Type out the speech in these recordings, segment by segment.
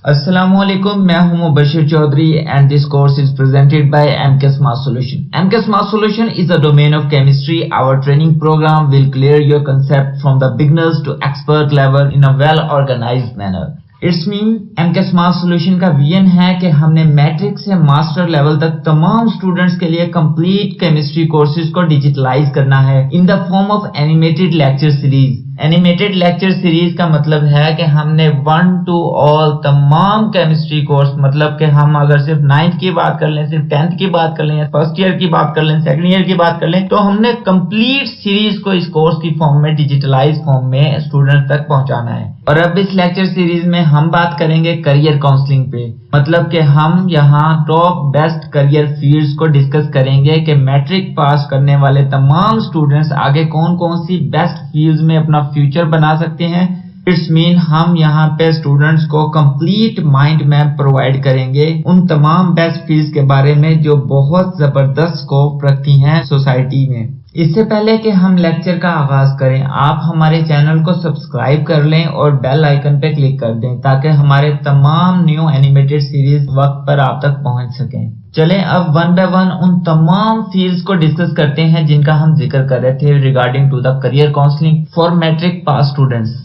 Assalamualaikum, मैं हूं Mubashir Chaudhary and this course is presented by MK Smart Solution. MK Smart Solution is a domain of chemistry. Our training program will clear your concept from the beginners to expert level in a well organized manner. It's mean MK Smart Solution का vision है कि हमने matric से master level तक तमाम students के लिए complete chemistry courses को डिजिटलाइज करना है in the form of animated lecture series. Animated lecture series का मतलब है कि हमने 1 to all तमाम केमिस्ट्री कोर्स, मतलब कि हम अगर सिर्फ 9th की बात कर लें, सिर्फ 10th की बात कर लें, या फर्स्ट ईयर की बात कर लें, सेकंड ईयर की बात कर लें, तो हमने कंप्लीट सीरीज को इस कोर्स की फॉर्म में, डिजिटलाइज फॉर्म में स्टूडेंट तक पहुंचाना है। और अब इस लेक्चर सीरीज में हम बात करेंगे करियर काउंसलिंग पे, मतलब कि हम यहाँ टॉप बेस्ट करियर फील्ड्स को डिस्कस करेंगे कि मैट्रिक पास करने वाले तमाम स्टूडेंट्स आगे कौन कौन सी बेस्ट फील्ड्स में अपना फ्यूचर बना सकते हैं। इट्स मीन हम यहाँ पे स्टूडेंट्स को कंप्लीट माइंड मैप प्रोवाइड करेंगे उन तमाम बेस्ट फील्ड्स के बारे में जो बहुत जबरदस्त स्कोप रखती हैं सोसाइटी में। इससे पहले कि हम लेक्चर का आगाज करें, आप हमारे चैनल को सब्सक्राइब कर लें और बेल आइकन पे क्लिक कर दें ताकि हमारे तमाम न्यू एनिमेटेड सीरीज वक्त पर आप तक पहुंच सकें। चलें अब वन बाय वन उन तमाम फील्ड्स को डिस्कस करते हैं जिनका हम जिक्र कर रहे थे regarding to the career counselling for matric pass students.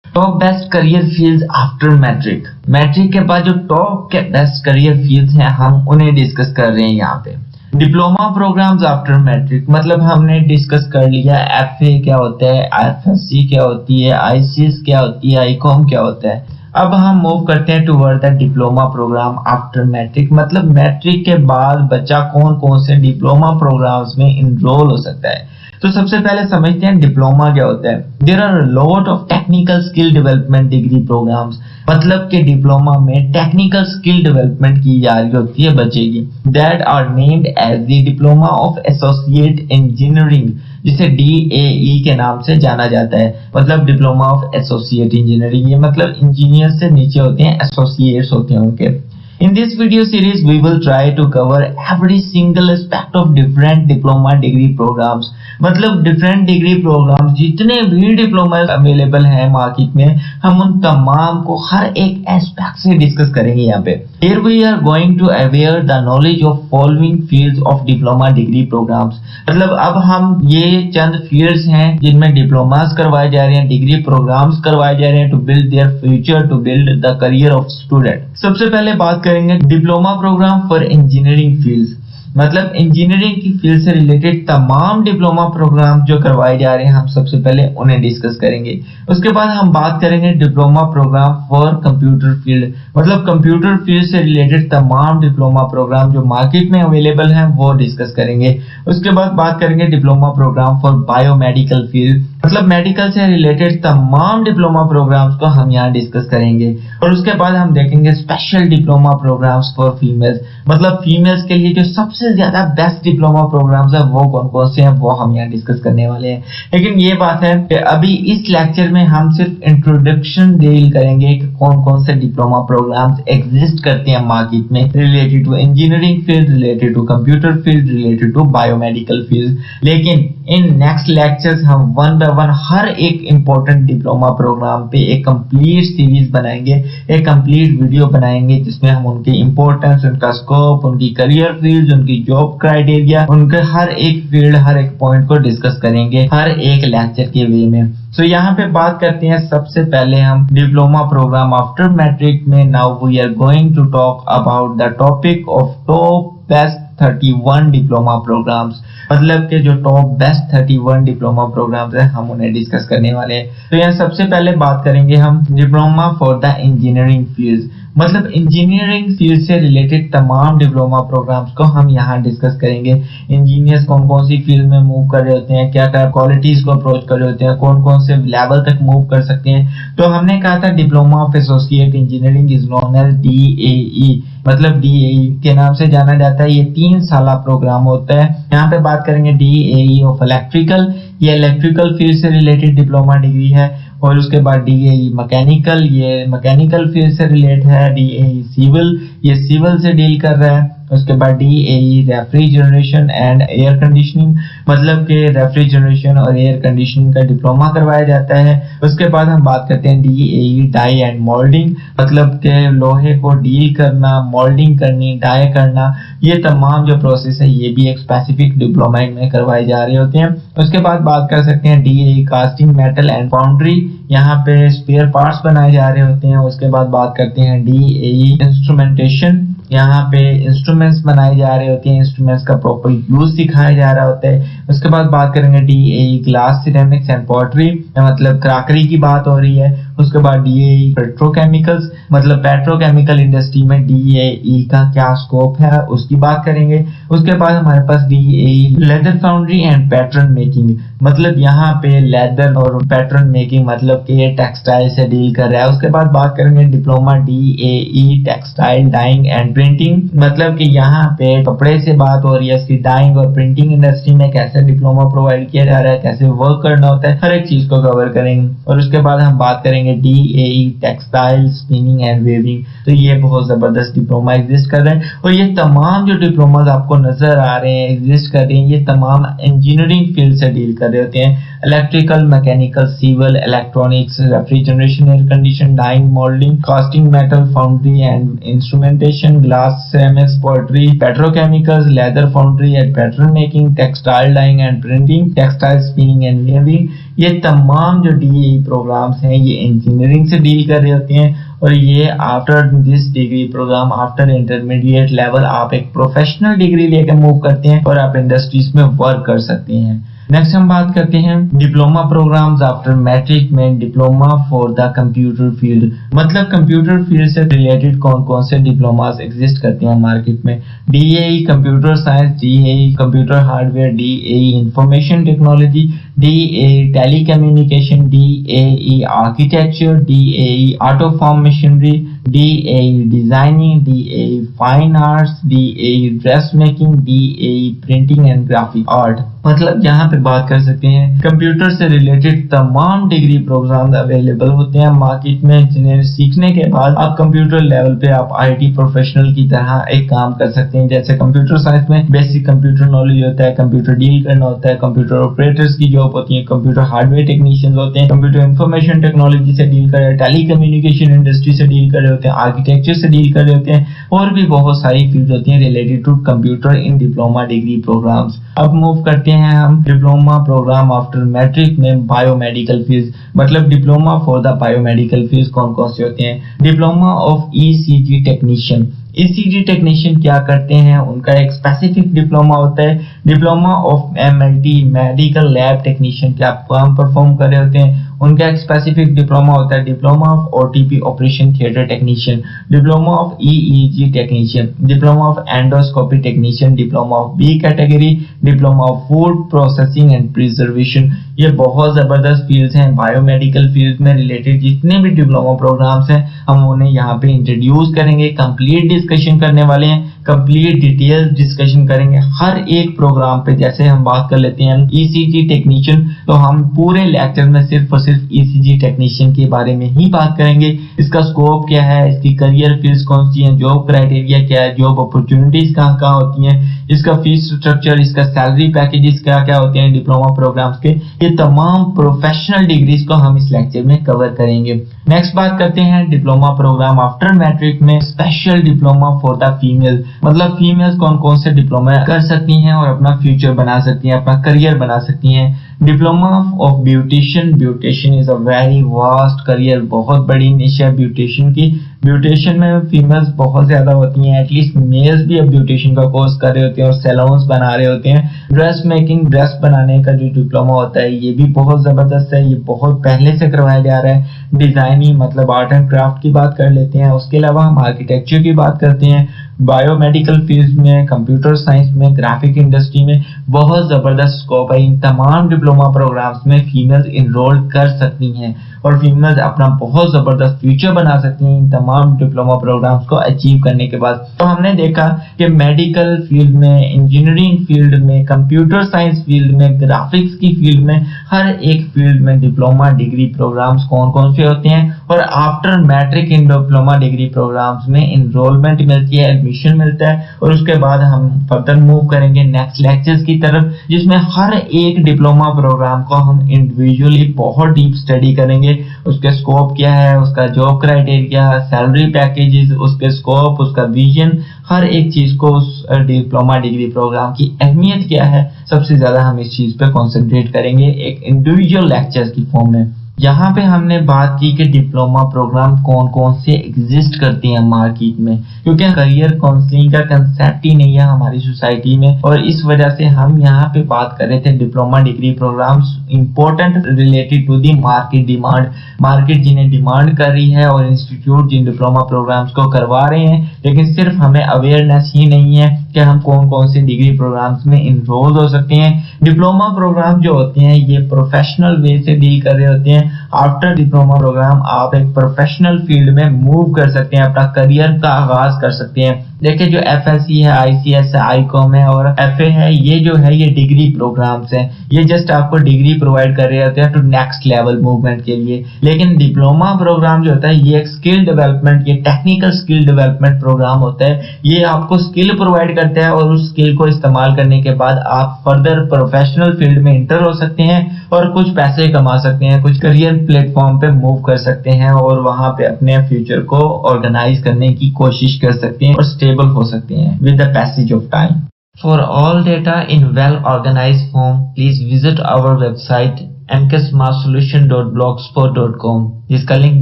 Top best career fields after matric. Matric के बाद जो टॉप के बेस्ट करियर फील्ड्स हैं हम उन्हें डिस्कस कर रहे हैं यहाँ पे। डिप्लोमा प्रोग्राम्स आफ्टर मैट्रिक, मतलब हमने डिस्कस कर लिया FA क्या होता है, FSC क्या होती है, ICS क्या होती है, ICOM क्या होता है। अब हम मूव करते हैं toward the diploma programme after matric, मतलब मैट्रिक के बाद बच्चा कौन कौन से डिप्लोमा प्रोग्राम्स में इनरोल हो सकता है। तो सबसे पहले समझते हैं डिप्लोमा क्या होता है। There are lot of technical skill development degree programmes, मतलब कि डिप्लोमा में टेक्निकल स्किल डेवलपमेंट की जा रही होती है बच्चे की, that are named as the diploma of associate engineering, जिसे DAE के नाम से जाना जाता है। मतलब डिप्लोमा ऑफ एसोसिएट इंजीनियरिंग, ये मतलब इंजीनियर से नीचे होते हैं, एसोसिएट्स होते हैं उनके। In this video series, we will try to cover every single aspect of different diploma degree programs. मतलब different degree programs जितने भी डिप्लोमा अवेलेबल हैं मार्केट में, हम उन तमाम को हर एक एस्पेक्ट से डिस्कस करेंगे यहाँ पे। Here we are going to aware the knowledge of following fields of diploma degree programs. मतलब अब हम ये चंद फील्ड्स हैं जिनमें डिप्लोमास करवाए जा रहे हैं, डिग्री प्रोग्राम्स करवाए जा रहे हैं to build their future, to build the career of student. सबसे पहले बात करेंगे diploma programme for engineering fields, मतलब इंजीनियरिंग की फील्ड से रिलेटेड तमाम डिप्लोमा प्रोग्राम जो करवाए जा रहे हैं हम सबसे पहले उन्हें डिस्कस करेंगे। उसके बाद हम बात करेंगे diploma programme for computer field, मतलब कंप्यूटर फील्ड से रिलेटेड तमाम डिप्लोमा प्रोग्राम जो मार्केट में अवेलेबल हैं वो डिस्कस करेंगे। उसके बाद बात करेंगे diploma programme for biomedical field, मतलब मेडिकल से रिलेटेड तमाम डिप्लोमा प्रोग्राम्स को हम यहाँ डिस्कस करेंगे। और उसके बाद हम देखेंगे special diploma programmes for females, मतलब फीमेल्स के लिए जो सबसे ज्यादा बेस्ट डिप्लोमा प्रोग्राम्स है वो कौन कौन से हैं वो हम यहाँ डिस्कस करने वाले हैं। लेकिन ये बात है कि अभी इस लेक्चर में हम सिर्फ इंट्रोडक्शन डील करेंगे कि कौन कौन से डिप्लोमा प्रोग्राम्स एग्जिस्ट करते हैं मार्केट में related to engineering field, related to computer field, related to biomedical field. लेकिन इन नेक्स्ट लेक्चर्स हम वन बाय वन हर एक इंपॉर्टेंट डिप्लोमा प्रोग्राम पे एक कंप्लीट सीरीज बनाएंगे, एक कंप्लीट वीडियो बनाएंगे जिसमें हम उनकी इंपॉर्टेंस, उनका स्कोप, उनकी करियर फील्ड, उनकी जॉब क्राइटेरिया, उनके हर एक फील्ड, हर एक पॉइंट को डिस्कस करेंगे हर एक लेक्चर के वे में। तो यहाँ पे बात करते हैं सबसे पहले हम डिप्लोमा प्रोग्राम आफ्टर मैट्रिक में। Now we are going to talk about the topic of top best 31 diploma programmes, मतलब कि जो टॉप बेस्ट 31 डिप्लोमा प्रोग्राम्स हैं हम उन्हें डिस्कस करने वाले हैं। तो यहाँ सबसे पहले बात करेंगे हम diploma for the engineering field, मतलब इंजीनियरिंग फील्ड से रिलेटेड तमाम डिप्लोमा प्रोग्राम्स को हम यहाँ डिस्कस करेंगे। इंजीनियर्स कौन कौन सी फील्ड में मूव कर रहे होते हैं, क्या क्या क्वालिटीज को अप्रोच कर रहे होते हैं, कौन कौन से लेवल तक मूव कर सकते हैं। तो हमने कहा था diploma of associate engineering is known as DAE, मतलब DAE के नाम से जाना जाता है। ये 3 साल प्रोग्राम होता है। यहाँ पे बात करेंगे DAE ऑफ इलेक्ट्रिकल, ये इलेक्ट्रिकल फील्ड से रिलेटेड डिप्लोमा डिग्री है। और उसके बाद DAE मैकेनिकल, ये मैकेनिकल फील्ड से रिलेट है। DAE सिविल, ये सिविल से डील कर रहा है। उसके बाद DAE refrigeration and air conditioning, मतलब कि रेफ्रिजरेशन और एयर कंडीशनिंग का डिप्लोमा करवाया जाता है। उसके बाद हम बात करते हैं DAE डाई एंड मोल्डिंग, मतलब कि लोहे को डील करना, मोल्डिंग करनी, डाई करना, ये तमाम जो प्रोसेस है ये भी एक स्पेसिफिक डिप्लोमा में करवाए जा रहे होते हैं। उसके बाद बात कर सकते हैं DAE casting metal and foundry, यहाँ पे स्पेयर पार्ट्स बनाए जा रहे होते हैं। उसके बाद बात करते हैं DAE इंस्ट्रूमेंटेशन, यहाँ पे इंस्ट्रूमेंट्स बनाए जा रहे होते हैं, इंस्ट्रूमेंट्स का प्रॉपर यूज सिखाया जा रहा होता है। उसके बाद बात करेंगे DAE glass ceramics and pottery, मतलब क्राकरी की बात हो रही है। उसके बाद DAE पेट्रोकेमिकल्स, मतलब पेट्रोकेमिकल इंडस्ट्री में DAE का क्या स्कोप है उसकी बात करेंगे। उसके बाद हमारे पास DAE leather foundry and pattern making, मतलब यहाँ पे लेदर और पैटर्न मेकिंग, मतलब कि ये टेक्सटाइल से डील कर रहा है। उसके बाद बात करेंगे diploma DAE textile dyeing and printing, मतलब कि यहाँ पे कपड़े से बात हो रही है, इसकी डाइंग और प्रिंटिंग इंडस्ट्री में कैसे डिप्लोमा प्रोवाइड किया जा रहा है, कैसे वर्क करना होता है, हर एक चीज को कवर करेंगे। और उसके बाद हम बात करेंगे DAE textile spinning and weaving, तो ये बहुत जबरदस्त डिप्लोमा एग्जिस्ट कर रहे हैं। और ये तमाम जो डिप्लोमाज आपको नजर आ रहे हैं एग्जिस्ट कर रहे हैं, ये तमाम इंजीनियरिंग फील्ड से डील कर रहे होते हैं। Electrical, mechanical, civil, electronics, refrigeration, air condition, dyeing, moulding, casting metal, foundry and instrumentation, glass ceramics, poetry, petrochemicals, leather foundry and pattern making, textile dyeing and printing, textile spinning and weaving, ये तमाम जो DAE programmes हैं ये engineering से deal कर रहे होते हैं। और ये after this degree programme, after intermediate level, आप एक प्रोफेशनल डिग्री लेकर मूव करते हैं और आप इंडस्ट्रीज में वर्क कर सकते हैं। नेक्स्ट हम बात करते हैं डिप्लोमा प्रोग्राम्स आफ्टर मैट्रिक में, diploma for the computer field, मतलब कंप्यूटर फील्ड से रिलेटेड कौन कौन से डिप्लोमास एग्जिस्ट करते हैं मार्केट में। DAE computer science, DAE computer hardware, DAE information technology, DAE telecommunication, DAE architecture, DAE auto farm machinery, DAE designing, DAE fine arts, DAE dress making, DAE printing and graphic art, मतलब यहाँ पे बात कर सकते हैं computer से related तमाम degree programme available होते हैं मार्केट में, जिन्हें सीखने के बाद आप कंप्यूटर लेवल पे आप IT प्रोफेशनल की तरह एक काम कर सकते हैं। जैसे कंप्यूटर साइंस में बेसिक कंप्यूटर नॉलेज होता है, कंप्यूटर डील करना होता है, कंप्यूटर ऑपरेटर्स की जॉब होती है, कंप्यूटर हार्डवेयर टेक्नीशियंस होते हैं, कंप्यूटर इंफॉर्मेशन टेक्नोलॉजी से डील कर रहे हैं, टेलीकम्युनिकेशन इंडस्ट्री से डील कर रहे होते हैं, आर्किटेक्चर से डील कर रहे होते हैं, और भी बहुत सारी फील्ड होती हैं related to computer in diploma degree programmes. अब मूव करते हैं हम डिप्लोमा प्रोग्राम आफ्टर मैट्रिक में बायोमेडिकल फील्ड, मतलब diploma for the biomedical field कौन कौन से होते हैं। Diploma of ECG technician, ECG technician क्या करते हैं, उनका एक स्पेसिफिक डिप्लोमा होता है। Diploma of MLT medical lab technician क्या काम परफॉर्म कर रहे होते हैं, उनका एक स्पेसिफिक डिप्लोमा होता है। Diploma of OTP operation theatre technician, diploma of EEG technician, diploma of endoscopy technician, diploma of B category, diploma of food processing and preservation. ये बहुत जबरदस्त फील्ड्स हैं बायोमेडिकल फील्ड में रिलेटेड। जितने भी डिप्लोमा प्रोग्राम्स हैं हम उन्हें यहाँ पे इंट्रोड्यूस करेंगे, कंप्लीट डिस्कशन करने वाले हैं, कंप्लीट डिटेल डिस्कशन करेंगे हर एक प्रोग्राम पे। जैसे हम बात कर लेते हैं ECG टेक्नीशियन, तो हम पूरे लेक्चर में सिर्फ और सिर्फ ECG टेक्नीशियन के बारे में ही बात करेंगे। इसका स्कोप क्या है, इसकी करियर फील्ड्स कौन सी हैं, जॉब क्राइटेरिया क्या है, जॉब अपॉर्चुनिटीज कहाँ कहाँ होती हैं, इसका फीस स्ट्रक्चर, इसका सैलरी पैकेजेस क्या क्या होते हैं डिप्लोमा प्रोग्राम्स के, ये तमाम प्रोफेशनल डिग्रीज को हम इस लेक्चर में कवर करेंगे। नेक्स्ट बात करते हैं डिप्लोमा प्रोग्राम आफ्टर मैट्रिक में special diploma for the female, मतलब फीमेल्स कौन कौन से डिप्लोमा कर सकती हैं और अपना फ्यूचर बना सकती हैं, अपना करियर बना सकती हैं। Diploma of beautician, beautician is a very vast career, बहुत बड़ी निश है ब्यूटिशियन की। ब्यूटिशियन में फीमेल्स बहुत ज्यादा होती हैं, एटलीस्ट मेल्स भी अब ब्यूटिशियन का कोर्स कर रहे होते हैं और सैलून्स बना रहे होते हैं। ड्रेस मेकिंग, ड्रेस बनाने का जो डिप्लोमा होता है ये भी बहुत जबरदस्त है, ये बहुत पहले से करवाया जा रहा है। डिजाइनिंग मतलब आर्ट एंड क्राफ्ट की बात कर लेते हैं, उसके अलावा हम आर्किटेक्चर की बात करते हैं। बायोमेडिकल फील्ड में, कंप्यूटर साइंस में, ग्राफिक इंडस्ट्री में बहुत जबरदस्त स्कोप है। इन तमाम डिप्लोमा प्रोग्राम्स में फीमेल्स इनरोल कर सकती हैं और फीमेल्स अपना बहुत जबरदस्त फ्यूचर बना सकती हैं इन तमाम डिप्लोमा प्रोग्राम्स को अचीव करने के बाद। तो हमने देखा कि मेडिकल फील्ड में, इंजीनियरिंग फील्ड में, कंप्यूटर साइंस फील्ड में, ग्राफिक्स की फील्ड में, हर एक फील्ड में डिप्लोमा डिग्री प्रोग्राम्स कौन कौन से होते हैं और after matric in diploma degree programmes में इनरोलमेंट मिलती है, एडमिशन मिलता है। और उसके बाद हम फर्दर मूव करेंगे नेक्स्ट लेक्चर्स की तरफ, जिसमें हर एक डिप्लोमा प्रोग्राम को हम इंडिविजुअली बहुत डीप स्टडी करेंगे। उसके स्कोप क्या है, उसका जॉब क्राइटेरिया, सैलरी पैकेजेस, उसके स्कोप, उसका विजन, हर एक चीज को उस डिप्लोमा डिग्री प्रोग्राम की अहमियत क्या है, सबसे ज्यादा हम इस चीज पे कंसंट्रेट करेंगे एक इंडिविजुअल लेक्चर्स की फॉर्म में। यहाँ पे हमने बात की कि डिप्लोमा प्रोग्राम कौन कौन से एग्जिस्ट करती हैं मार्केट में, क्योंकि करियर काउंसलिंग का कंसेप्ट ही नहीं है हमारी सोसाइटी में, और इस वजह से हम यहाँ पे बात कर रहे थे diploma degree programmes important related to the market demand. Market जिन्हें डिमांड कर रही है और इंस्टीट्यूट जिन डिप्लोमा प्रोग्राम्स को करवा रहे हैं, लेकिन सिर्फ हमें अवेयरनेस ही नहीं है कि हम कौन कौन से डिग्री प्रोग्राम्स में इनरोल हो सकते हैं। डिप्लोमा प्रोग्राम जो होते हैं ये प्रोफेशनल वे से डील कर रहे होते हैं। आफ्टर डिप्लोमा प्रोग्राम आप एक प्रोफेशनल फील्ड में मूव कर सकते हैं, अपना करियर का आगाज कर सकते हैं। देखिए जो एफएससी है, आईसीएस है, आईकॉम है और एफए है, ये जो है ये डिग्री प्रोग्राम्स हैं। ये जस्ट आपको डिग्री प्रोवाइड कर रहे होते हैं टू नेक्स्ट लेवल मूवमेंट के लिए। लेकिन डिप्लोमा प्रोग्राम जो होता है ये एक स्किल डेवलपमेंट, ये टेक्निकल स्किल डेवलपमेंट प्रोग्राम होता है। ये आपको स्किल प्रोवाइड करता है और उस स्किल को इस्तेमाल करने के बाद आप फर्दर प्रोफेशनल फील्ड में इंटर हो सकते हैं और कुछ पैसे कमा सकते हैं, कुछ करियर प्लेटफॉर्म पे मूव कर सकते हैं और वहां पे अपने फ्यूचर को ऑर्गेनाइज करने की कोशिश कर सकते हैं और स्टेबल हो सकते हैं with the passage of time. For all data in well-organized form, please visit our website mksmartsolution.blogspot.com, जिसका लिंक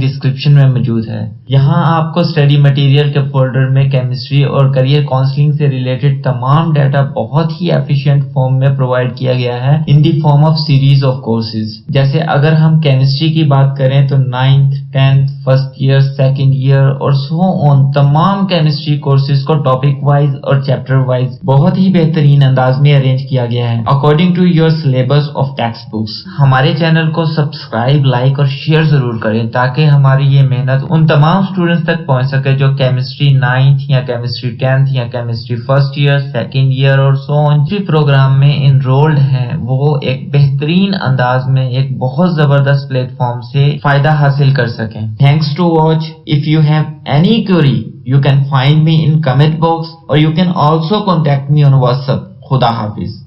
डिस्क्रिप्शन में मौजूद है। यहाँ आपको स्टडी मटेरियल के फोल्डर में केमिस्ट्री और करियर काउंसलिंग से रिलेटेड तमाम डाटा बहुत ही एफिशिएंट फॉर्म में प्रोवाइड किया गया है in the form of series of courses. जैसे अगर हम केमिस्ट्री की बात करें तो 9th, 10th, first year, second year और सो ऑन तमाम केमिस्ट्री कोर्सेज को टॉपिक वाइज और चैप्टर वाइज बहुत ही बेहतरीन अंदाज में अरेंज किया गया है according to your syllabus of text books. हमारे चैनल को सब्सक्राइब, लाइक और शेयर जरूर करें ताकि हमारी ये मेहनत उन तमाम स्टूडेंट्स तक पहुंच सके जो केमिस्ट्री 9th या केमिस्ट्री 10th या chemistry first year, second year और सो ऑन प्रोग्राम में इनरोल्ड हैं। वो एक बेहतरीन अंदाज में एक बहुत जबरदस्त प्लेटफॉर्म से फायदा हासिल कर सकें। Thanks to watch. If you have any query, you can find me in comment box or you can also contact me on WhatsApp. Khuda Hafiz.